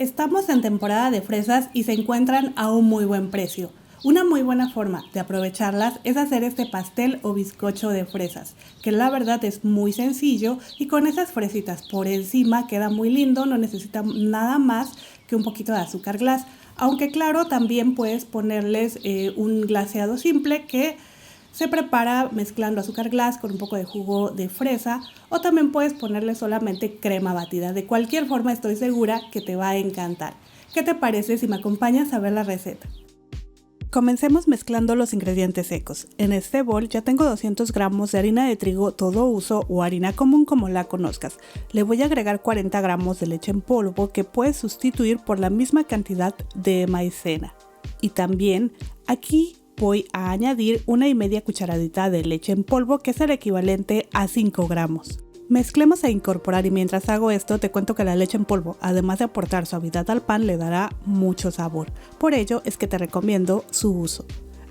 Estamos en temporada de fresas y se encuentran a un muy buen precio. Una muy buena forma de aprovecharlas es hacer este pastel o bizcocho de fresas, que la verdad es muy sencillo y con esas fresitas por encima queda muy lindo, no necesita nada más que un poquito de azúcar glass. Aunque claro, también puedes ponerles un glaseado simple que se prepara mezclando azúcar glass con un poco de jugo de fresa, o también puedes ponerle solamente crema batida. De cualquier forma estoy segura que te va a encantar. ¿Qué te parece si me acompañas a ver la receta? Comencemos mezclando los ingredientes secos. En este bol ya tengo 200 gramos de harina de trigo todo uso o harina común como la conozcas. Le voy a agregar 40 gramos de leche en polvo que puedes sustituir por la misma cantidad de maicena. Y también aquí voy a añadir 1,5 cucharadita de leche en polvo, que es el equivalente a 5 gramos. Mezclemos e incorporar, y mientras hago esto te cuento que la leche en polvo, además de aportar suavidad al pan, le dará mucho sabor. Por ello es que te recomiendo su uso.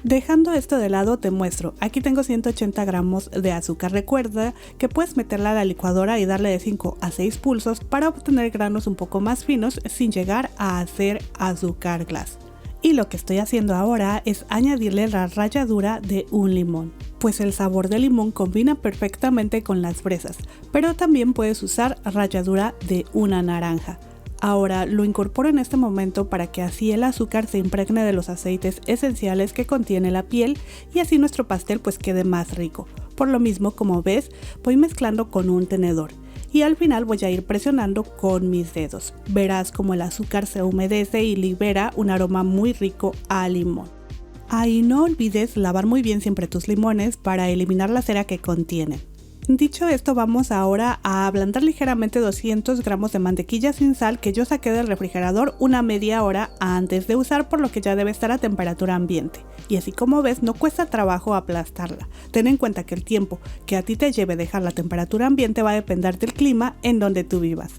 Dejando esto de lado te muestro, aquí tengo 180 gramos de azúcar. Recuerda que puedes meterla a la licuadora y darle de 5 a 6 pulsos para obtener granos un poco más finos sin llegar a hacer azúcar glass. Y lo que estoy haciendo ahora es añadirle la ralladura de un limón, pues el sabor del limón combina perfectamente con las fresas, pero también puedes usar ralladura de una naranja. Ahora lo incorporo en este momento para que así el azúcar se impregne de los aceites esenciales que contiene la piel y así nuestro pastel pues quede más rico. Por lo mismo, como ves, voy mezclando con un tenedor. Y al final voy a ir presionando con mis dedos. Verás como el azúcar se humedece y libera un aroma muy rico a limón. Ahí no olvides lavar muy bien siempre tus limones para eliminar la cera que contienen. Dicho esto, vamos ahora a ablandar ligeramente 200 gramos de mantequilla sin sal que yo saqué del refrigerador una media hora antes de usar, por lo que ya debe estar a temperatura ambiente. Y así como ves, no cuesta trabajo aplastarla. Ten en cuenta que el tiempo que a ti te lleve dejar la temperatura ambiente va a depender del clima en donde tú vivas.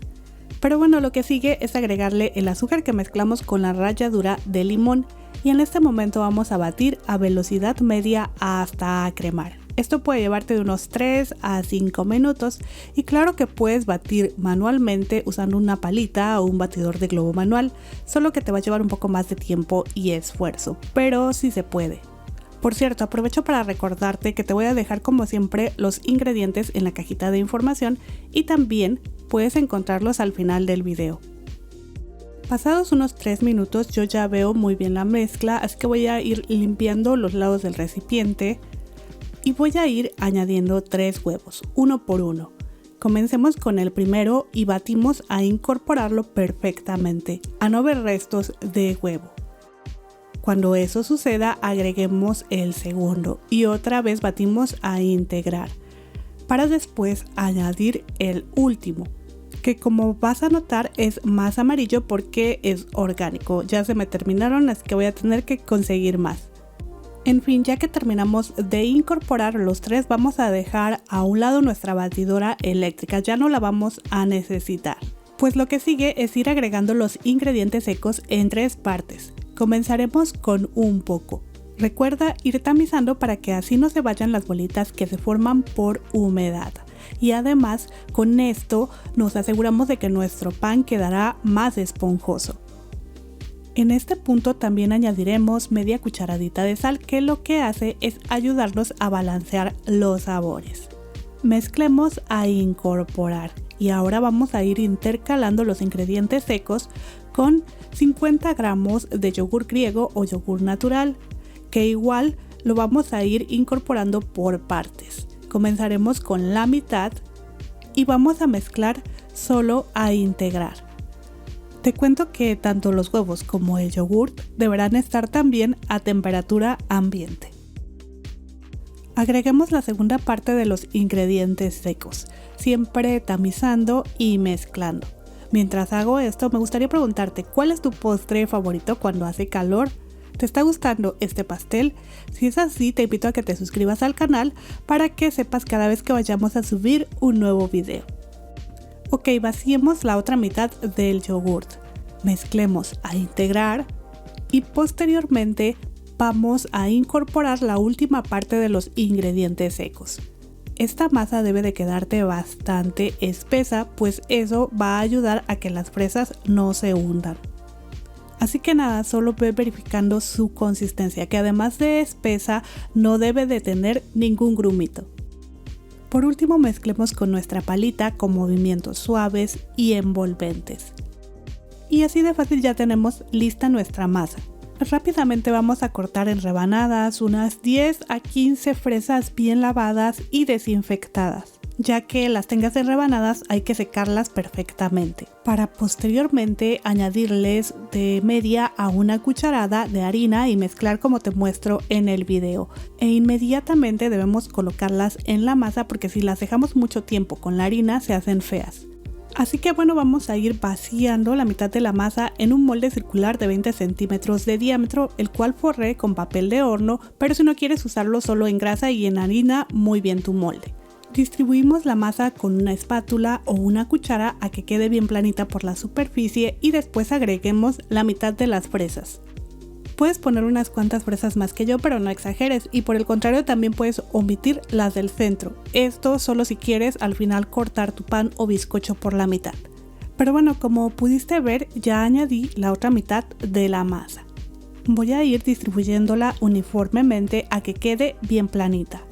Pero bueno, lo que sigue es agregarle el azúcar que mezclamos con la ralladura de limón y en este momento vamos a batir a velocidad media hasta cremar. Esto puede llevarte de unos 3 a 5 minutos y claro que puedes batir manualmente usando una palita o un batidor de globo manual, solo que te va a llevar un poco más de tiempo y esfuerzo, pero sí se puede. Por cierto, aprovecho para recordarte que te voy a dejar como siempre los ingredientes en la cajita de información y también puedes encontrarlos al final del video. Pasados unos 3 minutos yo ya veo muy bien la mezcla, así que voy a ir limpiando los lados del recipiente. Y voy a ir añadiendo 3 huevos, uno por uno. Comencemos con el primero y batimos a incorporarlo perfectamente, a no ver restos de huevo. Cuando eso suceda, agreguemos el segundo y otra vez batimos a integrar, para después añadir el último, que como vas a notar es más amarillo porque es orgánico. Ya se me terminaron, así que voy a tener que conseguir más. En fin, ya que terminamos de incorporar los 3, vamos a dejar a un lado nuestra batidora eléctrica, ya no la vamos a necesitar. Pues lo que sigue es ir agregando los ingredientes secos en 3 partes. Comenzaremos con un poco. Recuerda ir tamizando para que así no se vayan las bolitas que se forman por humedad. Y además, con esto nos aseguramos de que nuestro pan quedará más esponjoso. En este punto también añadiremos media cucharadita de sal, que lo que hace es ayudarnos a balancear los sabores. Mezclemos a incorporar y ahora vamos a ir intercalando los ingredientes secos con 50 gramos de yogur griego o yogur natural, que igual lo vamos a ir incorporando por partes. Comenzaremos con la mitad y vamos a mezclar solo a integrar. Te cuento que tanto los huevos como el yogurt deberán estar también a temperatura ambiente. Agreguemos la segunda parte de los ingredientes secos, siempre tamizando y mezclando. Mientras hago esto, me gustaría preguntarte, ¿cuál es tu postre favorito cuando hace calor? ¿Te está gustando este pastel? Si es así, te invito a que te suscribas al canal para que sepas cada vez que vayamos a subir un nuevo video. Ok, vaciemos la otra mitad del yogurt, mezclemos a integrar y posteriormente vamos a incorporar la última parte de los ingredientes secos. esta masa debe de quedarte bastante espesa, pues eso va a ayudar a que las fresas no se hundan. Así que nada, solo ve verificando su consistencia, que además de espesa no debe de tener ningún grumito. Por último, mezclemos con nuestra palita con movimientos suaves y envolventes. Y así de fácil ya tenemos lista nuestra masa. Rápidamente vamos a cortar en rebanadas unas 10 a 15 fresas bien lavadas y desinfectadas. Ya que las tengas en rebanadas hay que secarlas perfectamente, para posteriormente añadirles de media a una cucharada de harina y mezclar como te muestro en el video. E inmediatamente debemos colocarlas en la masa porque si las dejamos mucho tiempo con la harina se hacen feas. Así que bueno, vamos a ir vaciando la mitad de la masa en un molde circular de 20 centímetros de diámetro, el cual forré con papel de horno, pero si no quieres usarlo solo en grasa y en harina, muy bien tu molde. Distribuimos la masa con una espátula o una cuchara a que quede bien planita por la superficie y después agreguemos la mitad de las fresas. Puedes poner unas cuantas fresas más que yo, pero no exageres, y por el contrario también puedes omitir las del centro. Esto solo si quieres al final cortar tu pan o bizcocho por la mitad. Pero bueno, como pudiste ver, ya añadí la otra mitad de la masa. Voy a ir distribuyéndola uniformemente a que quede bien planita.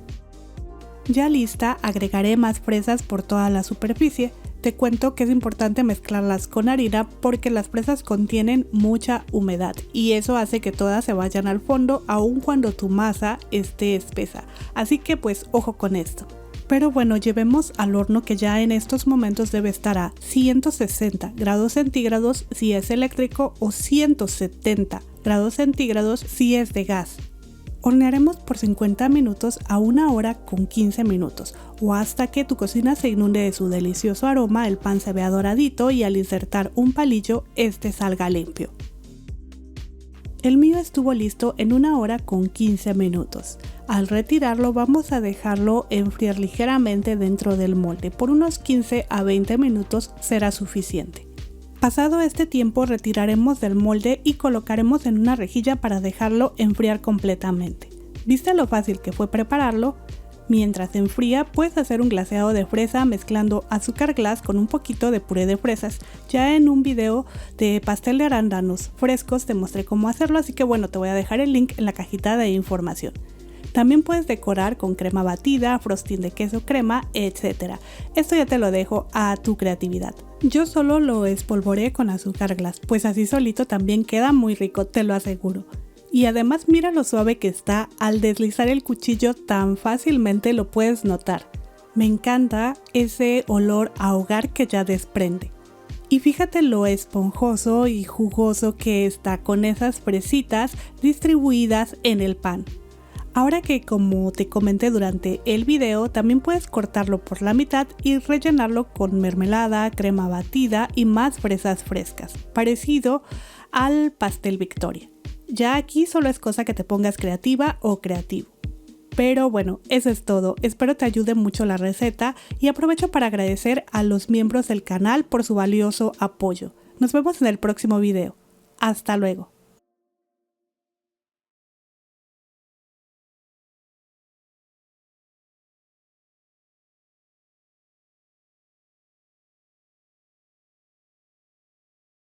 Ya lista, agregaré más fresas por toda la superficie. Te cuento que es importante mezclarlas con harina porque las fresas contienen mucha humedad y eso hace que todas se vayan al fondo aun cuando tu masa esté espesa. Así que pues ojo con esto. Pero bueno, llevemos al horno que ya en estos momentos debe estar a 160 grados centígrados si es eléctrico o 170 grados centígrados si es de gas. Hornearemos por 50 minutos a 1 hora con 15 minutos o hasta que tu cocina se inunde de su delicioso aroma, el pan se vea doradito y al insertar un palillo este salga limpio. El mío estuvo listo en 1 hora con 15 minutos. Al retirarlo vamos a dejarlo enfriar ligeramente dentro del molde. Por unos 15 a 20 minutos será suficiente. Pasado este tiempo retiraremos del molde y colocaremos en una rejilla para dejarlo enfriar completamente. ¿Viste lo fácil que fue prepararlo? Mientras enfría puedes hacer un glaseado de fresa mezclando azúcar glass con un poquito de puré de fresas. Ya en un video de pastel de arándanos frescos te mostré cómo hacerlo, así que bueno, te voy a dejar el link en la cajita de información. También puedes decorar con crema batida, frosting de queso crema, etc. Esto ya te lo dejo a tu creatividad. Yo solo lo espolvoreé con azúcar glass, pues así solito también queda muy rico, te lo aseguro. Y además mira lo suave que está, al deslizar el cuchillo tan fácilmente lo puedes notar. Me encanta ese olor a hogar que ya desprende. Y fíjate lo esponjoso y jugoso que está con esas fresitas distribuidas en el pan. Ahora que como te comenté durante el video, también puedes cortarlo por la mitad y rellenarlo con mermelada, crema batida y más fresas frescas, parecido al pastel Victoria. Ya aquí solo es cosa que te pongas creativa o creativo. Pero bueno, eso es todo. Espero te ayude mucho la receta y aprovecho para agradecer a los miembros del canal por su valioso apoyo. Nos vemos en el próximo video. Hasta luego.